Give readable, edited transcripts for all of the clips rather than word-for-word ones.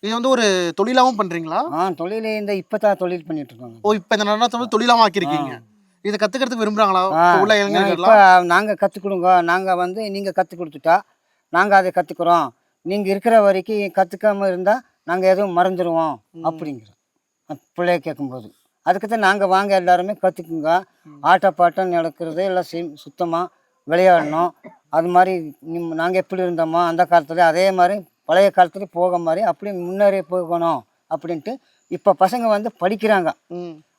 இது வந்து ஒரு தொழிலாவும் பண்றீங்களா? தொழில் இப்பதான் தொழில் பண்ணிட்டு இருக்கோங்க. ஓ, இப்ப இந்த நடனத்தை வந்து தொழிலாவும் ஆக்கியிருக்கீங்க. இதை கத்துக்கிறதுக்கு விரும்புறாங்களா இப்ப உள்ள இப்போ இளைஞர்கள்லாம்? நாங்கள் கற்றுக் கொடுங்க, நாங்கள் வந்து நீங்கள் கற்றுக் கொடுத்துட்டா நாங்கள் அதை கற்றுக்குறோம், நீங்கள் இருக்கிற வரைக்கும் கற்றுக்காம இருந்தால் நாங்கள் எதுவும் மறந்துடுவோம் அப்படிங்கிறோம் பிள்ளைய கேட்கும்போது. அதுக்கு தான் நாங்கள் வாங்க எல்லாருமே கற்றுக்குங்க, ஆட்டப்பாட்டம் நடக்கிறது எல்லாம் சுத்தமாக விளையாடணும். அது மாதிரி நாங்கள் எப்படி இருந்தோமோ அந்த காலத்தில் அதே மாதிரி பழைய காலத்துல போக மாதிரி அப்படி முன்னேறி போகணும் அப்படின்ட்டு. இப்போ பசங்க வந்து படிக்கிறாங்க.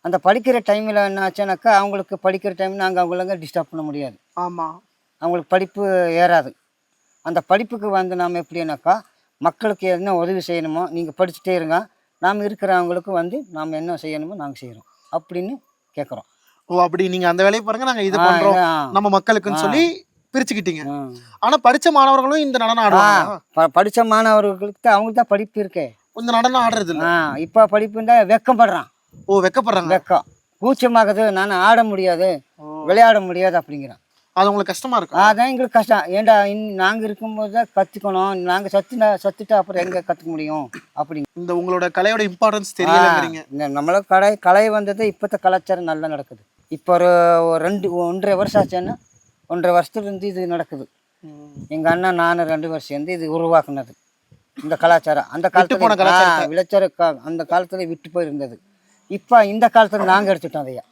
அந்த படிக்கிற டைமில் என்ன ஆச்சுனாக்கா, அவங்களுக்கு படிக்கிற டைம் நாங்கள் அவங்கள டிஸ்டர்ப் பண்ண முடியாது. ஆமாம், அவங்களுக்கு படிப்பு ஏறாது. அந்த படிப்புக்கு வந்து நாம் எப்படின்னாக்கா, மக்களுக்கு என்ன உதவி செய்யணுமோ நீங்கள் படிச்சுட்டே இருங்க, நாம் இருக்கிறவங்களுக்கு வந்து நாம் என்ன செய்யணுமோ நாங்கள் செய்கிறோம் அப்படின்னு கேட்குறோம். ஓ, அப்படி நீங்க அந்த வேலையை பாருங்க, நாங்க இது பண்றோம் நம்ம மக்களுக்குன்னு சொல்லி பிரிச்சுக்கிட்டீங்க. ஆனா படிச்ச மாணவர்களும் இந்த நடனம் ஆடுவாங்க. படித்த மாணவர்களுக்கு அவங்களுக்கு தான் படிப்பு இருக்கே, இந்த நடனம் ஆடுறது இல்லை. இப்போ படிப்புண்டா வெக்கப்படுறான். ஓ, வெக்கப்படுறாங்க. வெக்கம் கூச்சமாகுது, நான் ஆட முடியாது, விளையாட முடியாது அப்படிங்கிறான். அது உங்களுக்கு கஷ்டமா இருக்கும்? அதான் எங்களுக்கு கஷ்டம். ஏன்டா நாங்கள் இருக்கும்போது தான் கற்றுக்கணும், நாங்கள் சத்துட்டு அப்புறம் எங்கே கற்றுக்க முடியும் அப்படிங்க. இந்த உங்களோட கலையோட இம்பார்ட்டன்ஸ் தெரியலங்கிறீங்க. நம்மளோட கலை வந்தது இப்போத்த கலாச்சாரம் நல்லா நடக்குது. இப்போ ஒரு 1.5 வருஷம் ஆச்சுன்னா, 1.5 வருஷத்துலேருந்து இது நடக்குது. எங்கள் அண்ணன் நான் 2 வருஷம் சேர்ந்து இது உருவாக்குனது இந்த கலாச்சாரம். அந்த காலத்துல விளைச்சர அந்த காலத்தில் விட்டு போயிருந்தது. இப்போ இந்த காலத்தில் நாங்கள் எடுத்துட்டோம் அதையா.